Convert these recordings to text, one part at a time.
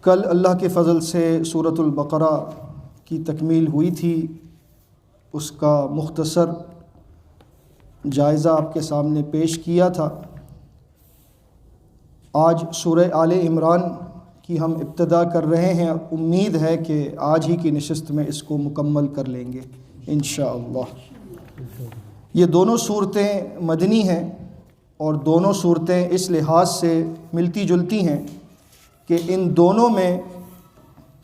کل اللہ کے فضل سے سورۃ البقرہ کی تکمیل ہوئی تھی، اس کا مختصر جائزہ آپ کے سامنے پیش کیا تھا۔ آج سورہ آل عمران کی ہم ابتدا کر رہے ہیں، امید ہے کہ آج ہی کی نشست میں اس کو مکمل کر لیں گے انشاءاللہ۔ یہ دونوں صورتیں مدنی ہیں اور دونوں صورتیں اس لحاظ سے ملتی جلتی ہیں کہ ان دونوں میں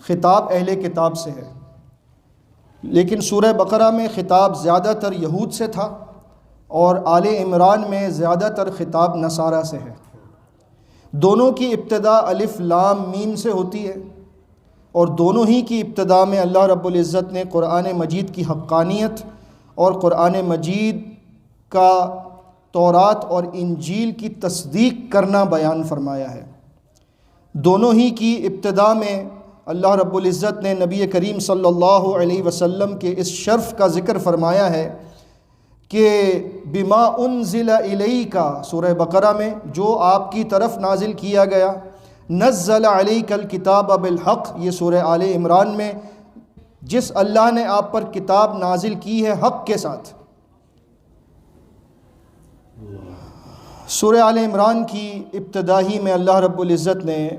خطاب اہل کتاب سے ہے، لیکن سورہ بقرہ میں خطاب زیادہ تر یہود سے تھا اور آل عمران میں زیادہ تر خطاب نصارہ سے ہے۔ دونوں کی ابتدا الف لام میم سے ہوتی ہے اور دونوں ہی کی ابتدا میں اللہ رب العزت نے قرآن مجید کی حقانیت اور قرآن مجید کا تورات اور انجیل کی تصدیق کرنا بیان فرمایا ہے۔ دونوں ہی کی ابتدا میں اللہ رب العزت نے نبی کریم صلی اللہ علیہ وسلم کے اس شرف کا ذکر فرمایا ہے کہ بما انزل الیک، سورہ بقرہ میں جو آپ کی طرف نازل کیا گیا، نزل علیک الکتاب بالحق، یہ سورہ آل عمران میں جس اللہ نے آپ پر کتاب نازل کی ہے حق کے ساتھ۔ سورہ آل عمران کی ابتدائی میں اللہ رب العزت نے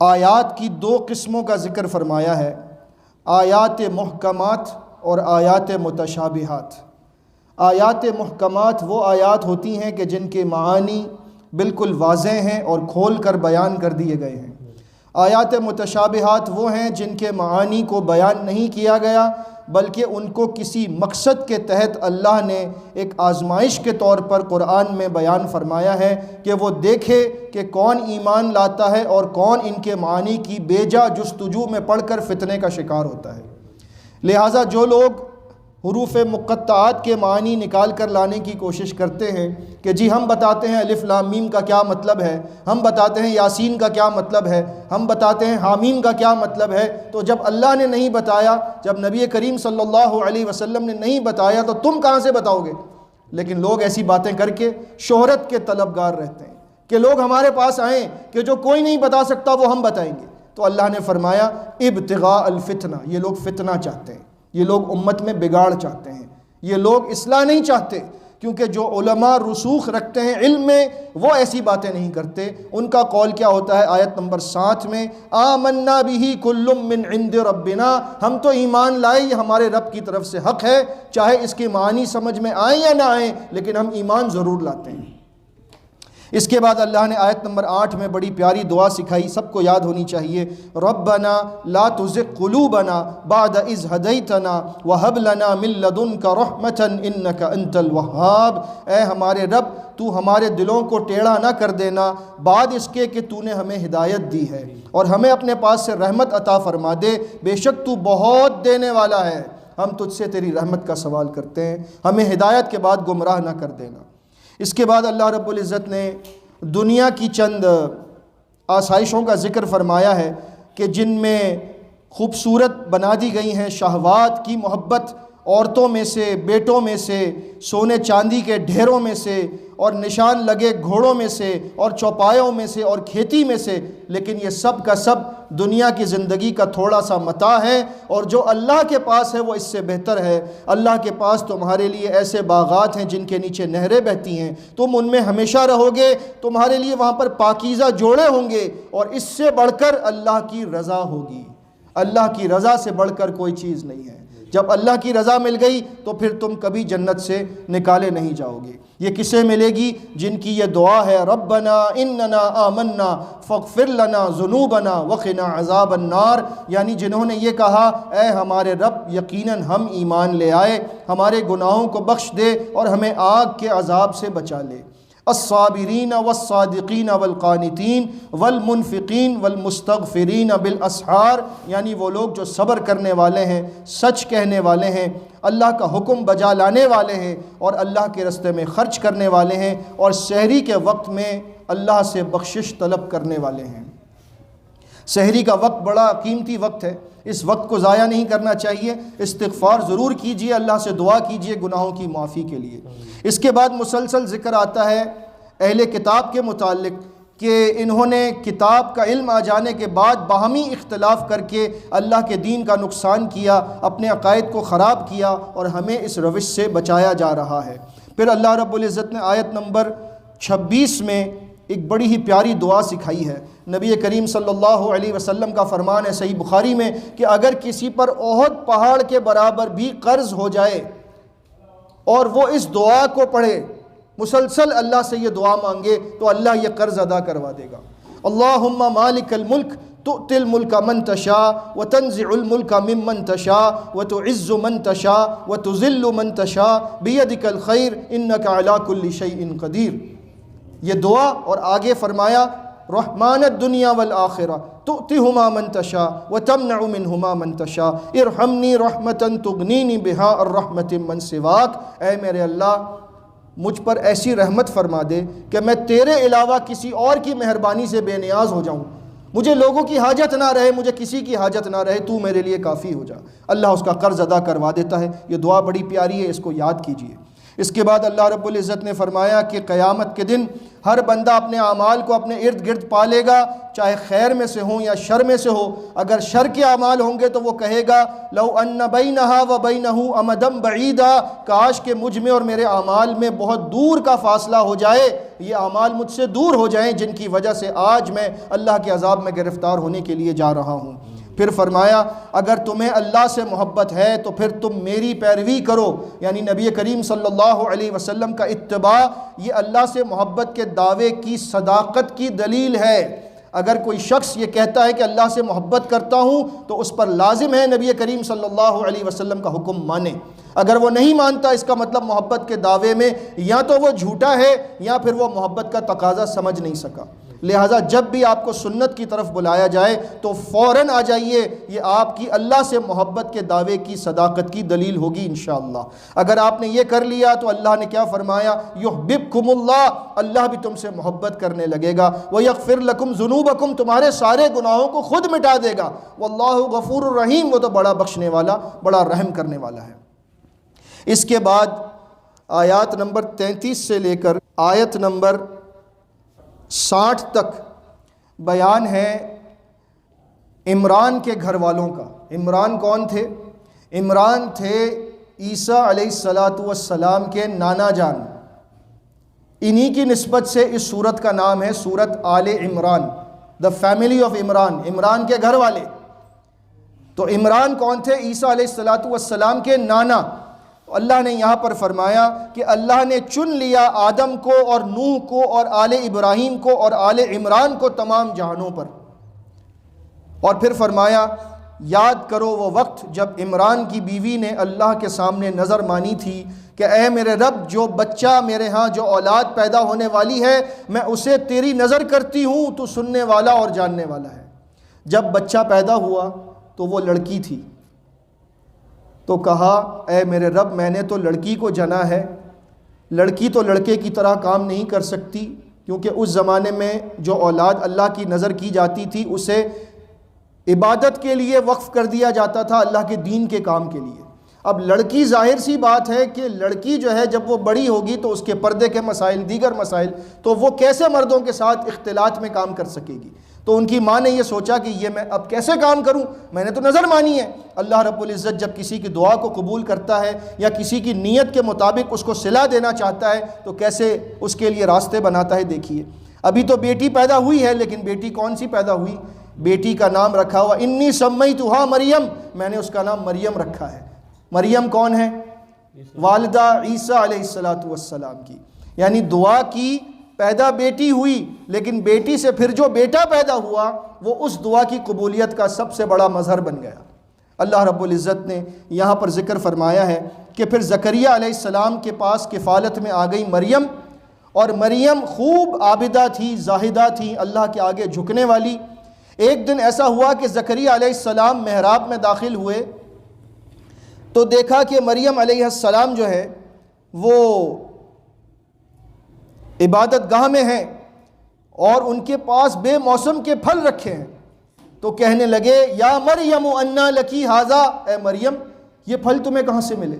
آیات کی دو قسموں کا ذکر فرمایا ہے، آیات محکمات اور آیات متشابہات۔ آیات محکمات وہ آیات ہوتی ہیں کہ جن کے معانی بالکل واضح ہیں اور کھول کر بیان کر دیے گئے ہیں۔ آیات متشابہات وہ ہیں جن کے معانی کو بیان نہیں کیا گیا بلکہ ان کو کسی مقصد کے تحت اللہ نے ایک آزمائش کے طور پر قرآن میں بیان فرمایا ہے کہ وہ دیکھے کہ کون ایمان لاتا ہے اور کون ان کے معانی کی بیجا جستجو میں پڑھ کر فتنے کا شکار ہوتا ہے۔ لہٰذا جو لوگ حروف مقطعات کے معنی نکال کر لانے کی کوشش کرتے ہیں کہ جی ہم بتاتے ہیں الف لام میم کا کیا مطلب ہے، ہم بتاتے ہیں یاسین کا کیا مطلب ہے، ہم بتاتے ہیں حامیم کا کیا مطلب ہے، تو جب اللہ نے نہیں بتایا، جب نبی کریم صلی اللہ علیہ وسلم نے نہیں بتایا تو تم کہاں سے بتاؤ گے؟ لیکن لوگ ایسی باتیں کر کے شہرت کے طلبگار رہتے ہیں کہ لوگ ہمارے پاس آئیں کہ جو کوئی نہیں بتا سکتا وہ ہم بتائیں گے۔ تو اللہ نے فرمایا ابتغاء الفتنہ، یہ لوگ فتنہ چاہتے ہیں، یہ لوگ امت میں بگاڑ چاہتے ہیں، یہ لوگ اصلاح نہیں چاہتے، کیونکہ جو علماء رسوخ رکھتے ہیں علم میں وہ ایسی باتیں نہیں کرتے۔ ان کا قول کیا ہوتا ہے آیت نمبر 7 میں، آمنا بہ کل من عند ربنا، ہم تو ایمان لائے یہ ہمارے رب کی طرف سے حق ہے، چاہے اس کے معنی سمجھ میں آئیں یا نہ آئیں لیکن ہم ایمان ضرور لاتے ہیں۔ اس کے بعد اللہ نے آیت نمبر 8 میں بڑی پیاری دعا سکھائی، سب کو یاد ہونی چاہیے، ربنا لا تزغ قلوبنا بعد اذ ہدیتنا وہب لنا من لدنک رحمۃ انک انت الوہاب، اے ہمارے رب تو ہمارے دلوں کو ٹیڑھا نہ کر دینا بعد اس کے کہ تو نے ہمیں ہدایت دی ہے، اور ہمیں اپنے پاس سے رحمت عطا فرما دے، بے شک تو بہت دینے والا ہے، ہم تجھ سے تیری رحمت کا سوال کرتے ہیں، ہمیں ہدایت کے بعد گمراہ نہ کر دینا۔ اس کے بعد اللہ رب العزت نے دنیا کی چند آسائشوں کا ذکر فرمایا ہے کہ جن میں خوبصورت بنا دی گئی ہیں، شہوات کی محبت عورتوں میں سے، بیٹوں میں سے، سونے چاندی کے ڈھیروں میں سے، اور نشان لگے گھوڑوں میں سے، اور چوپایوں میں سے، اور کھیتی میں سے، لیکن یہ سب کا سب دنیا کی زندگی کا تھوڑا سا متاع ہے، اور جو اللہ کے پاس ہے وہ اس سے بہتر ہے۔ اللہ کے پاس تمہارے لیے ایسے باغات ہیں جن کے نیچے نہریں بہتی ہیں، تم ان میں ہمیشہ رہو گے، تمہارے لیے وہاں پر پاکیزہ جوڑے ہوں گے، اور اس سے بڑھ کر اللہ کی رضا ہوگی۔ اللہ کی رضا سے بڑھ کر کوئی چیز نہیں ہے۔ جب اللہ کی رضا مل گئی تو پھر تم کبھی جنت سے نکالے نہیں جاؤ گے۔ یہ کسے ملے گی؟ جن کی یہ دعا ہے، ربنا اننا آمنا فاغفر لنا ذنوبنا وقنا عذاب النار، یعنی جنہوں نے یہ کہا اے ہمارے رب یقیناً ہم ایمان لے آئے، ہمارے گناہوں کو بخش دے اور ہمیں آگ کے عذاب سے بچا لے۔ الصابرین والصادقین والقانتین والمنفقین والمستغفرین بالاسحار، یعنی وہ لوگ جو صبر کرنے والے ہیں، سچ کہنے والے ہیں، اللہ کا حکم بجا لانے والے ہیں، اور اللہ کے راستے میں خرچ کرنے والے ہیں، اور سحری کے وقت میں اللہ سے بخشش طلب کرنے والے ہیں۔ سحری کا وقت بڑا قیمتی وقت ہے، اس وقت کو ضائع نہیں کرنا چاہیے، استغفار ضرور کیجئے، اللہ سے دعا کیجئے گناہوں کی معافی کے لیے۔ اس کے بعد مسلسل ذکر آتا ہے اہل کتاب کے متعلق کہ انہوں نے کتاب کا علم آ جانے کے بعد باہمی اختلاف کر کے اللہ کے دین کا نقصان کیا، اپنے عقائد کو خراب کیا، اور ہمیں اس روش سے بچایا جا رہا ہے۔ پھر اللہ رب العزت نے آیت نمبر 26 میں ایک بڑی ہی پیاری دعا سکھائی ہے۔ نبی کریم صلی اللہ علیہ وسلم کا فرمان ہے صحیح بخاری میں کہ اگر کسی پر احد پہاڑ کے برابر بھی قرض ہو جائے اور وہ اس دعا کو پڑھے، مسلسل اللہ سے یہ دعا مانگے، تو اللہ یہ قرض ادا کروا دے گا۔ اللہم مالک الملک تؤتی الملک من تشاء وتنزع الملک ممن تشاء وتعز من تشاء وتذل من تشاء بیدک الخیر انک علی کل شیء قدیر۔ یہ دعا، اور آگے فرمایا رحمان الدنیا والآخرہ تؤتیہما من تشاء وتمنع منہما من تشاء ارحمنی رحمتا تغنینی بہا الرحمت من سواک۔ اے میرے اللہ، مجھ پر ایسی رحمت فرما دے کہ میں تیرے علاوہ کسی اور کی مہربانی سے بے نیاز ہو جاؤں، مجھے لوگوں کی حاجت نہ رہے، مجھے کسی کی حاجت نہ رہے، تو میرے لیے کافی ہو جا۔ اللہ اس کا قرض ادا کروا دیتا ہے۔ یہ دعا بڑی پیاری ہے، اس کو یاد کیجئے۔ اس کے بعد اللہ رب العزت نے فرمایا کہ قیامت کے دن ہر بندہ اپنے اعمال کو اپنے ارد گرد پالے گا، چاہے خیر میں سے ہوں یا شر میں سے ہو۔ اگر شر کے اعمال ہوں گے تو وہ کہے گا لو ان بینہا و بینہ امدا بعیدا، کاش کہ مجھ میں اور میرے اعمال میں بہت دور کا فاصلہ ہو جائے، یہ اعمال مجھ سے دور ہو جائیں جن کی وجہ سے آج میں اللہ کے عذاب میں گرفتار ہونے کے لیے جا رہا ہوں۔ پھر فرمایا اگر تمہیں اللہ سے محبت ہے تو پھر تم میری پیروی کرو، یعنی نبی کریم صلی اللہ علیہ وسلم کا اتباع یہ اللہ سے محبت کے دعوے کی صداقت کی دلیل ہے۔ اگر کوئی شخص یہ کہتا ہے کہ اللہ سے محبت کرتا ہوں تو اس پر لازم ہے نبی کریم صلی اللہ علیہ وسلم کا حکم مانے۔ اگر وہ نہیں مانتا، اس کا مطلب محبت کے دعوے میں یا تو وہ جھوٹا ہے یا پھر وہ محبت کا تقاضا سمجھ نہیں سکا۔ لہٰذا جب بھی آپ کو سنت کی طرف بلایا جائے تو فوراً آ جائیے، یہ آپ کی اللہ سے محبت کے دعوے کی صداقت کی دلیل ہوگی انشاءاللہ۔ اگر آپ نے یہ کر لیا تو اللہ نے کیا فرمایا، یحببکم اللہ، اللہ بھی تم سے محبت کرنے لگے گا، ویغفر لکم ذنوبکم، تمہارے سارے گناہوں کو خود مٹا دے گا، واللہ غفور الرحیم، وہ تو بڑا بخشنے والا، بڑا رحم کرنے والا ہے۔ اس کے بعد آیات نمبر 33 سے لے کر آیت نمبر 60 تک بیان ہے عمران کے گھر والوں کا۔ عمران کون تھے؟ عمران تھے عیسیٰ علیہ السلام کے نانا جان، انہی کی نسبت سے اس سورت کا نام ہے سورت Al Imran, the family of Imran, Imran کے گھر والے۔ تو عمران کون تھے؟ عیسیٰ علیہ السلام کے نانا۔ اللہ نے یہاں پر فرمایا کہ اللہ نے چن لیا آدم کو اور نوح کو اور آل ابراہیم کو اور آل عمران کو تمام جہانوں پر، اور پھر فرمایا یاد کرو وہ وقت جب عمران کی بیوی نے اللہ کے سامنے نظر مانی تھی کہ اے میرے رب، جو بچہ میرے ہاں، جو اولاد پیدا ہونے والی ہے، میں اسے تیری نظر کرتی ہوں، تو سننے والا اور جاننے والا ہے۔ جب بچہ پیدا ہوا تو وہ لڑکی تھی، تو کہا اے میرے رب، میں نے تو لڑکی کو جنا ہے، لڑکی تو لڑکے کی طرح کام نہیں کر سکتی، کیونکہ اس زمانے میں جو اولاد اللہ کی نظر کی جاتی تھی اسے عبادت کے لیے وقف کر دیا جاتا تھا، اللہ کے دین کے کام کے لیے۔ اب لڑکی ظاہر سی بات ہے کہ لڑکی جو ہے جب وہ بڑی ہوگی تو اس کے پردے کے مسائل، دیگر مسائل، تو وہ کیسے مردوں کے ساتھ اختلاط میں کام کر سکے گی؟ تو ان کی ماں نے یہ سوچا کہ یہ میں اب کیسے کام کروں، میں نے تو نظر مانی ہے۔ اللہ رب العزت جب کسی کی دعا کو قبول کرتا ہے یا کسی کی نیت کے مطابق اس کو صلہ دینا چاہتا ہے تو کیسے اس کے لیے راستے بناتا ہے، دیکھیے۔ ابھی تو بیٹی پیدا ہوئی ہے، لیکن بیٹی کون سی پیدا ہوئی؟ بیٹی کا نام رکھا ہوا انی سمیتھا مریم، میں نے اس کا نام مریم رکھا ہے۔ مریم کون ہے؟ والدہ عیسیٰ علیہ السلام کی، یعنی دعا کی، پیدا بیٹی ہوئی، لیکن بیٹی سے پھر جو بیٹا پیدا ہوا وہ اس دعا کی قبولیت کا سب سے بڑا مظہر بن گیا۔ اللہ رب العزت نے یہاں پر ذکر فرمایا ہے کہ پھر زکریا علیہ السلام کے پاس کفالت میں آ گئی مریم، اور مریم خوب عابدہ تھی، زاہدہ تھی، اللہ کے آگے جھکنے والی۔ ایک دن ایسا ہوا کہ زکریا علیہ السلام محراب میں داخل ہوئے تو دیکھا کہ مریم علیہ السلام جو ہے وہ عبادت گاہ میں ہیں اور ان کے پاس بے موسم کے پھل رکھے ہیں، تو کہنے لگے یا مریم انا لکی ھذا، اے مریم یہ پھل تمہیں کہاں سے ملے؟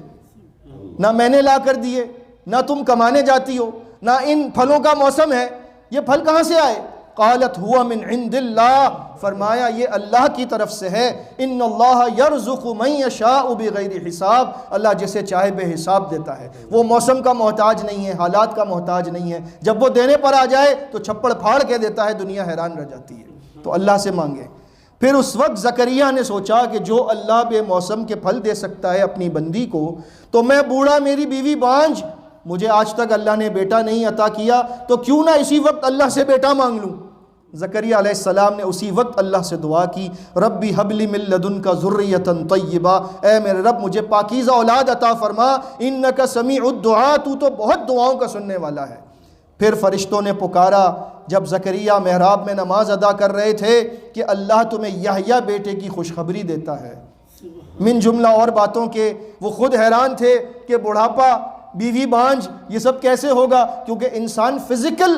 نہ میں نے لا کر دیے، نہ تم کمانے جاتی ہو، نہ ان پھلوں کا موسم ہے، یہ پھل کہاں سے آئے؟ قالت ہوا من عند اللہ، فرمایا یہ اللہ کی طرف سے ہے، ان اللہ یرزق من یشاء بغیر حساب، اللہ جسے چاہے بے حساب دیتا ہے، وہ موسم کا محتاج نہیں ہے، حالات کا محتاج نہیں ہے، جب وہ دینے پر آ جائے تو چھپڑ پھاڑ کے دیتا ہے، دنیا حیران رہ جاتی ہے، تو اللہ سے مانگے۔ پھر اس وقت زکریا نے سوچا کہ جو اللہ بے موسم کے پھل دے سکتا ہے اپنی بندی کو، تو میں بوڑھا، میری بیوی بانجھ، مجھے آج تک اللہ نے بیٹا نہیں عطا کیا، تو کیوں نہ اسی وقت اللہ سے بیٹا مانگ لوں۔ زکریا علیہ السلام نے اسی وقت اللہ سے دعا کی، ربی حب لی من لدنک ذریۃ طیبہ، اے میرے رب مجھے پاکیزہ اولاد عطا فرما، انک سمیع الدعاء، تو بہت دعاؤں کا سننے والا ہے۔ پھر فرشتوں نے پکارا جب زکریا محراب میں نماز ادا کر رہے تھے کہ اللہ تمہیں یحییٰ بیٹے کی خوشخبری دیتا ہے۔ من جملہ اور باتوں کے وہ خود حیران تھے کہ بڑھاپا، بیوی بانجھ، یہ سب کیسے ہوگا، کیونکہ انسان فزیکل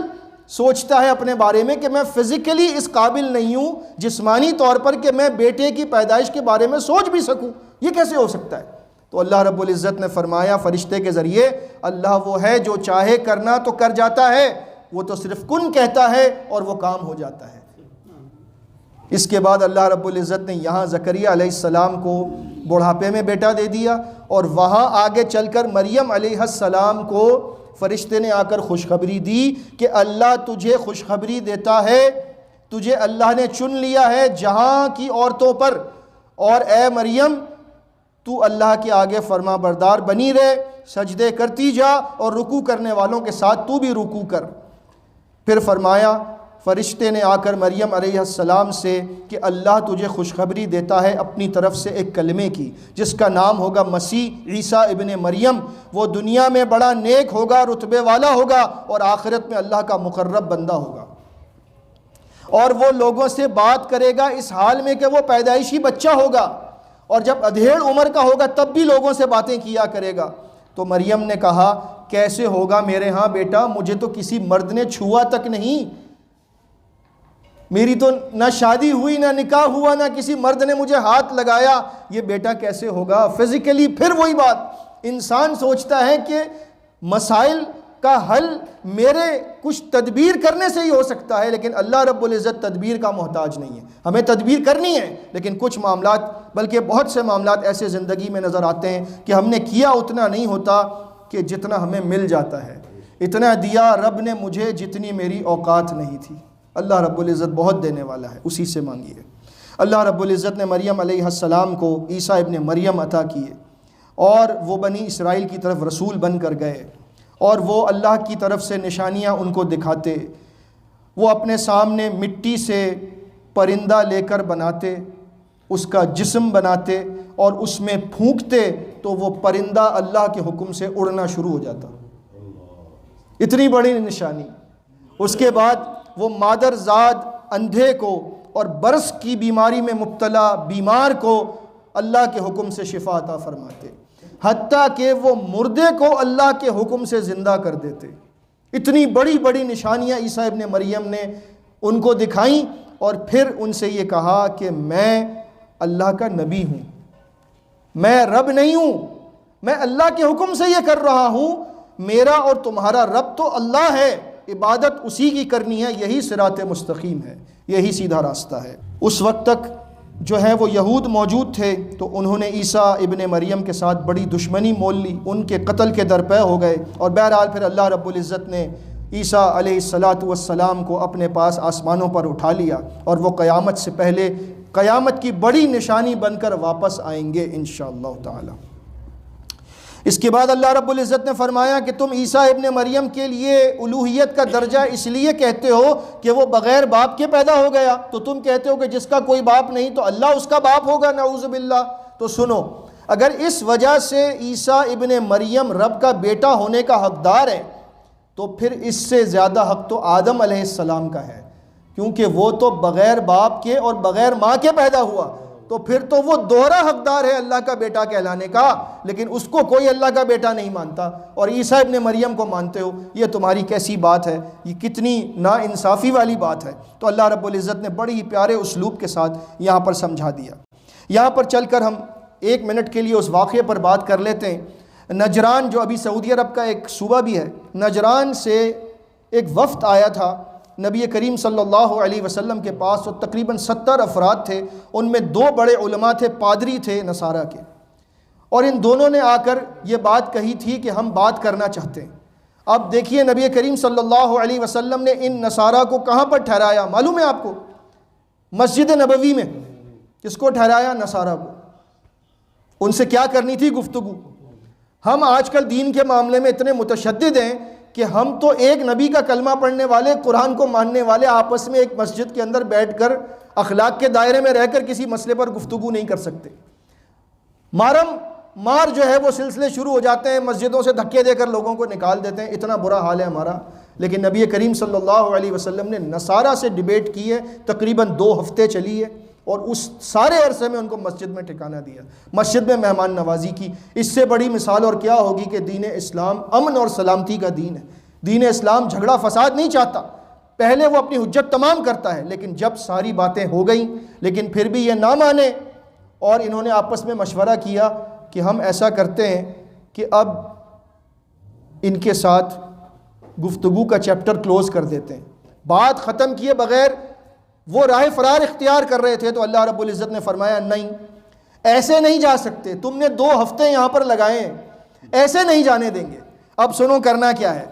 سوچتا ہے اپنے بارے میں کہ میں فزیکلی اس قابل نہیں ہوں جسمانی طور پر کہ میں بیٹے کی پیدائش کے بارے میں سوچ بھی سکوں، یہ کیسے ہو سکتا ہے؟ تو اللہ رب العزت نے فرمایا فرشتے کے ذریعے، اللہ وہ ہے جو چاہے کرنا تو کر جاتا ہے، وہ تو صرف کن کہتا ہے اور وہ کام ہو جاتا ہے۔ اس کے بعد اللہ رب العزت نے یہاں زکریا علیہ السلام کو بڑھاپے میں بیٹا دے دیا، اور وہاں آگے چل کر مریم علیہ السلام کو فرشتے نے آ کر خوشخبری دی کہ اللہ تجھے خوشخبری دیتا ہے، تجھے اللہ نے چن لیا ہے جہاں کی عورتوں پر، اور اے مریم تو اللہ کے آگے فرما بردار بنی رہے، سجدے کرتی جا اور رکوع کرنے والوں کے ساتھ تو بھی رکوع کر۔ پھر فرمایا فرشتے نے آ کر مریم علیہ السلام سے کہ اللہ تجھے خوشخبری دیتا ہے اپنی طرف سے ایک کلمے کی، جس کا نام ہوگا مسیح عیسیٰ ابن مریم، وہ دنیا میں بڑا نیک ہوگا، رتبے والا ہوگا، اور آخرت میں اللہ کا مقرب بندہ ہوگا، اور وہ لوگوں سے بات کرے گا اس حال میں کہ وہ پیدائشی بچہ ہوگا، اور جب ادھیڑ عمر کا ہوگا تب بھی لوگوں سے باتیں کیا کرے گا۔ تو مریم نے کہا کیسے ہوگا میرے ہاں بیٹا، مجھے تو کسی مرد نے چھوا تک نہیں، میری تو نہ شادی ہوئی، نہ نکاح ہوا، نہ کسی مرد نے مجھے ہاتھ لگایا، یہ بیٹا کیسے ہوگا فزیکلی۔ پھر وہی بات، انسان سوچتا ہے کہ مسائل کا حل میرے کچھ تدبیر کرنے سے ہی ہو سکتا ہے، لیکن اللہ رب العزت تدبیر کا محتاج نہیں ہے، ہمیں تدبیر کرنی ہے، لیکن کچھ معاملات بلکہ بہت سے معاملات ایسے زندگی میں نظر آتے ہیں کہ ہم نے کیا اتنا نہیں ہوتا کہ جتنا ہمیں مل جاتا ہے، اتنا دیا رب نے مجھے جتنی میری اوقات نہیں تھی۔ اللہ رب العزت بہت دینے والا ہے، اسی سے مانگیے۔ اللہ رب العزت نے مریم علیہ السلام کو عیسیٰ ابن مریم عطا کیے، اور وہ بنی اسرائیل کی طرف رسول بن کر گئے، اور وہ اللہ کی طرف سے نشانیاں ان کو دکھاتے، وہ اپنے سامنے مٹی سے پرندہ لے کر بناتے، اس کا جسم بناتے اور اس میں پھونکتے تو وہ پرندہ اللہ کے حکم سے اڑنا شروع ہو جاتا۔ اتنی بڑی نشانی۔ اس کے بعد وہ مادر زاد اندھے کو اور برس کی بیماری میں مبتلا بیمار کو اللہ کے حکم سے شفا عطا فرماتے، حتیٰ کہ وہ مردے کو اللہ کے حکم سے زندہ کر دیتے۔ اتنی بڑی بڑی نشانیاں عیسیٰ ابن مریم نے ان کو دکھائیں، اور پھر ان سے یہ کہا کہ میں اللہ کا نبی ہوں، میں رب نہیں ہوں، میں اللہ کے حکم سے یہ کر رہا ہوں، میرا اور تمہارا رب تو اللہ ہے، عبادت اسی کی کرنی ہے، یہی صراط مستقیم ہے، یہی سیدھا راستہ ہے۔ اس وقت تک جو ہے وہ یہود موجود تھے، تو انہوں نے عیسیٰ ابن مریم کے ساتھ بڑی دشمنی مول لی، ان کے قتل کے درپے ہو گئے، اور بہرحال پھر اللہ رب العزت نے عیسیٰ علیہ السلام کو اپنے پاس آسمانوں پر اٹھا لیا، اور وہ قیامت سے پہلے قیامت کی بڑی نشانی بن کر واپس آئیں گے انشاءاللہ تعالی۔ اس کے بعد اللہ رب العزت نے فرمایا کہ تم عیسیٰ ابن مریم کے لیے الوہیت کا درجہ اس لیے کہتے ہو کہ وہ بغیر باپ کے پیدا ہو گیا، تو تم کہتے ہو کہ جس کا کوئی باپ نہیں تو اللہ اس کا باپ ہوگا، نعوذ باللہ۔ تو سنو، اگر اس وجہ سے عیسیٰ ابن مریم رب کا بیٹا ہونے کا حقدار ہے، تو پھر اس سے زیادہ حق تو آدم علیہ السلام کا ہے، کیونکہ وہ تو بغیر باپ کے اور بغیر ماں کے پیدا ہوا، تو پھر تو وہ دوہرا حقدار ہے اللہ کا بیٹا کہلانے کا، لیکن اس کو کوئی اللہ کا بیٹا نہیں مانتا، اور عیسیٰ ابن مریم کو مانتے ہو، یہ تمہاری کیسی بات ہے، یہ کتنی نا انصافی والی بات ہے۔ تو اللہ رب العزت نے بڑی ہی پیارے اسلوب کے ساتھ یہاں پر سمجھا دیا۔ یہاں پر چل کر ہم 1 منٹ کے لیے اس واقعے پر بات کر لیتے ہیں۔ نجران جو ابھی سعودی عرب کا ایک صوبہ بھی ہے، نجران سے ایک وفد آیا تھا نبی کریم صلی اللہ علیہ وسلم کے پاس تو تقریباً 70 افراد تھے، ان میں 2 بڑے علماء تھے، پادری تھے نصارہ کے، اور ان دونوں نے آ کر یہ بات کہی تھی کہ ہم بات کرنا چاہتے ہیں۔ اب دیکھیے نبی کریم صلی اللہ علیہ وسلم نے ان نصارہ کو کہاں پر ٹھہرایا معلوم ہے آپ کو؟ مسجد نبوی میں۔ کس کو ٹھہرایا؟ نصارہ کو۔ ان سے کیا کرنی تھی؟ گفتگو۔ ہم آج کل دین کے معاملے میں اتنے متشدد ہیں کہ ہم تو ایک نبی کا کلمہ پڑھنے والے، قرآن کو ماننے والے آپس میں ایک مسجد کے اندر بیٹھ کر اخلاق کے دائرے میں رہ کر کسی مسئلے پر گفتگو نہیں کر سکتے۔ مارم مار جو ہے وہ سلسلے شروع ہو جاتے ہیں، مسجدوں سے دھکے دے کر لوگوں کو نکال دیتے ہیں، اتنا برا حال ہے ہمارا۔ لیکن نبی کریم صلی اللہ علیہ وسلم نے نصارہ سے ڈیبیٹ کی ہے، تقریباً 2 ہفتے چلی ہے، اور اس سارے عرصے میں ان کو مسجد میں ٹھکانہ دیا، مسجد میں مہمان نوازی کی۔ اس سے بڑی مثال اور کیا ہوگی کہ دین اسلام امن اور سلامتی کا دین ہے۔ دین اسلام جھگڑا فساد نہیں چاہتا، پہلے وہ اپنی حجت تمام کرتا ہے، لیکن جب ساری باتیں ہو گئیں لیکن پھر بھی یہ نہ مانے، اور انہوں نے آپس میں مشورہ کیا کہ ہم ایسا کرتے ہیں کہ اب ان کے ساتھ گفتگو کا چیپٹر کلوز کر دیتے ہیں، بات ختم کیے بغیر وہ راہ فرار اختیار کر رہے تھے۔ تو اللہ رب العزت نے فرمایا نہیں، ایسے نہیں جا سکتے، تم نے 2 ہفتے یہاں پر لگائے ہیں، ایسے نہیں جانے دیں گے۔ اب سنو کرنا کیا ہے۔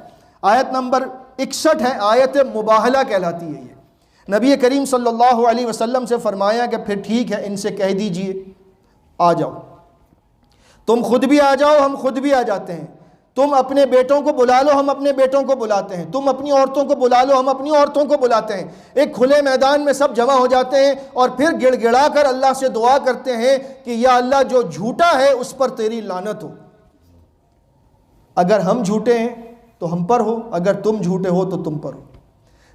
آیت نمبر 61 ہے، آیت مباہلہ کہلاتی ہے یہ۔ نبی کریم صلی اللہ علیہ وسلم سے فرمایا کہ پھر ٹھیک ہے، ان سے کہہ دیجئے آ جاؤ، تم خود بھی آ جاؤ، ہم خود بھی آ جاتے ہیں، تم اپنے بیٹوں کو بلا لو، ہم اپنے بیٹوں کو بلاتے ہیں، تم اپنی عورتوں کو بلا لو، ہم اپنی عورتوں کو بلاتے ہیں۔ ایک کھلے میدان میں سب جمع ہو جاتے ہیں اور پھر گڑ گڑا کر اللہ سے دعا کرتے ہیں کہ یا اللہ جو جھوٹا ہے اس پر تیری لعنت ہو، اگر ہم جھوٹے ہیں تو ہم پر ہو، اگر تم جھوٹے ہو تو تم پر ہو۔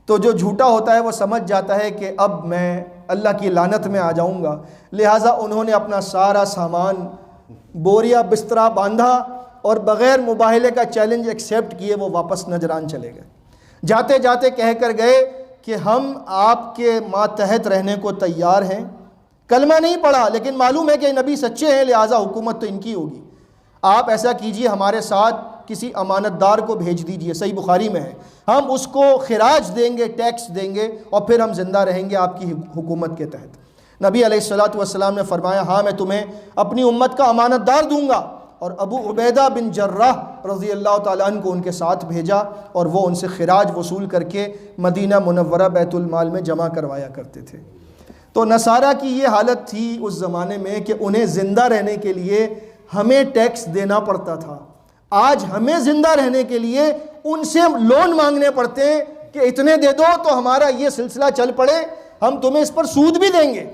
تو جو جھوٹا ہوتا ہے وہ سمجھ جاتا ہے کہ اب میں اللہ کی لعنت میں آ جاؤں گا، لہٰذا انہوں نے اپنا سارا سامان بوریا بسترا باندھا اور بغیر مباہلے کا چیلنج ایکسیپٹ کیے وہ واپس نجران چلے گئے۔ جاتے جاتے کہہ کر گئے کہ ہم آپ کے ماتحت رہنے کو تیار ہیں، کلمہ نہیں پڑھا لیکن معلوم ہے کہ نبی سچے ہیں، لہٰذا حکومت تو ان کی ہوگی، آپ ایسا کیجئے ہمارے ساتھ کسی امانت دار کو بھیج دیجئے، صحیح بخاری میں ہے، ہم اس کو خراج دیں گے، ٹیکس دیں گے، اور پھر ہم زندہ رہیں گے آپ کی حکومت کے تحت۔ نبی علیہ السلام نے فرمایا ہاں میں تمہیں اپنی امت کا امانت دار دوں گا، اور ابو عبیدہ بن جراح رضی اللہ تعالیٰ عنہ کو ان کے ساتھ بھیجا، اور وہ ان سے خراج وصول کر کے مدینہ منورہ بیت المال میں جمع کروایا کرتے تھے۔ تو نصارہ کی یہ حالت تھی اس زمانے میں کہ انہیں زندہ رہنے کے لیے ہمیں ٹیکس دینا پڑتا تھا، آج ہمیں زندہ رہنے کے لیے ان سے لون مانگنے پڑتے ہیں کہ اتنے دے دو تو ہمارا یہ سلسلہ چل پڑے، ہم تمہیں اس پر سود بھی دیں گے۔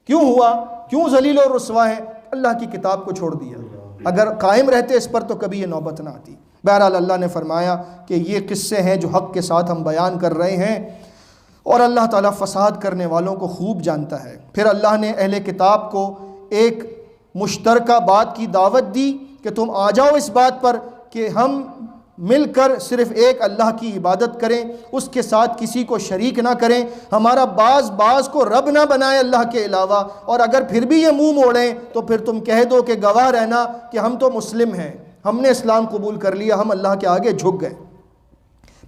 کیوں ہوا؟ کیوں ذلیل و رسوا ہے؟ اللہ کی کتاب کو چھوڑ دیا، اگر قائم رہتے اس پر تو کبھی یہ نوبت نہ آتی۔ بہرحال اللہ نے فرمایا کہ یہ قصے ہیں جو حق کے ساتھ ہم بیان کر رہے ہیں، اور اللہ تعالیٰ فساد کرنے والوں کو خوب جانتا ہے۔ پھر اللہ نے اہل کتاب کو ایک مشترکہ بات کی دعوت دی کہ تم آ جاؤ اس بات پر کہ ہم مل کر صرف ایک اللہ کی عبادت کریں، اس کے ساتھ کسی کو شریک نہ کریں، ہمارا بعض کو رب نہ بنائے اللہ کے علاوہ، اور اگر پھر بھی یہ منہ موڑیں تو پھر تم کہہ دو کہ گواہ رہنا کہ ہم تو مسلم ہیں، ہم نے اسلام قبول کر لیا، ہم اللہ کے آگے جھک گئے۔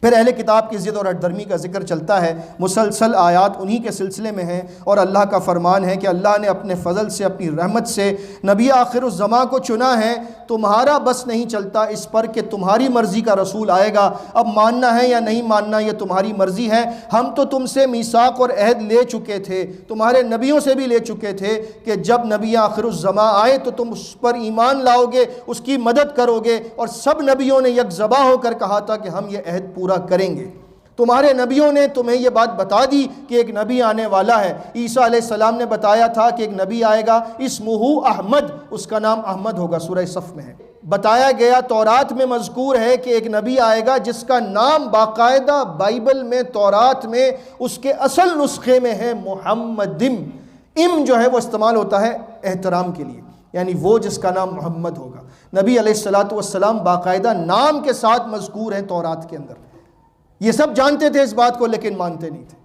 پھر اہل کتاب کی ضد اور ہٹ درمی کا ذکر چلتا ہے، مسلسل آیات انہی کے سلسلے میں ہیں، اور اللہ کا فرمان ہے کہ اللہ نے اپنے فضل سے، اپنی رحمت سے نبی آخر الزماں کو چنا ہے، تمہارا بس نہیں چلتا اس پر کہ تمہاری مرضی کا رسول آئے گا، اب ماننا ہے یا نہیں ماننا یہ تمہاری مرضی ہے۔ ہم تو تم سے میثاق اور عہد لے چکے تھے، تمہارے نبیوں سے بھی لے چکے تھے کہ جب نبی آخر الزماں آئے تو تم اس پر ایمان لاؤ گے، اس کی مدد کرو گے، اور سب نبیوں نے یک ذبح ہو کر کہا تھا کہ ہم یہ عہد پورا کریں گے۔ تمہارے نبیوں نے تمہیں یہ بات بتا دی کہ ایک نبی آنے والا ہے، عیسیٰ علیہ السلام نے بتایا تھا کہ ایک نبی آئے گا، اسمہ احمد، اس کا نام احمد ہوگا، سورہ صف میں ہے۔ بتایا گیا، تورات میں مذکور ہے کہ ایک نبی آئے گا جس کا نام باقاعدہ بائبل میں، تورات میں اس کے اصل نسخے میں ہے محمدم، ام جو ہے وہ استعمال ہوتا ہے احترام کے لیے، یعنی وہ جس کا نام محمد ہوگا۔ نبی علیہ السلام باقاعدہ نام کے ساتھ مذکور ہیں تورات کے اندر۔ یہ سب جانتے تھے اس بات کو لیکن مانتے نہیں تھے،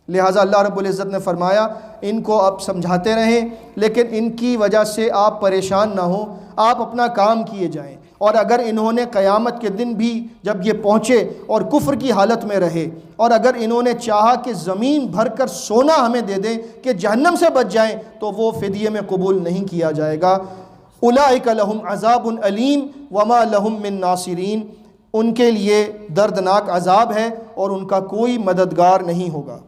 لہٰذا اللہ رب العزت نے فرمایا ان کو اب سمجھاتے رہیں، لیکن ان کی وجہ سے آپ پریشان نہ ہوں، آپ اپنا کام کیے جائیں، اور اگر انہوں نے قیامت کے دن بھی جب یہ پہنچے اور کفر کی حالت میں رہے، اور اگر انہوں نے چاہا کہ زمین بھر کر سونا ہمیں دے دیں کہ جہنم سے بچ جائیں، تو وہ فدیے میں قبول نہیں کیا جائے گا۔ اولئک لہم عذاب علیم وما لہم من ناصرین، ان کے لیے دردناک عذاب ہے اور ان کا کوئی مددگار نہیں ہوگا۔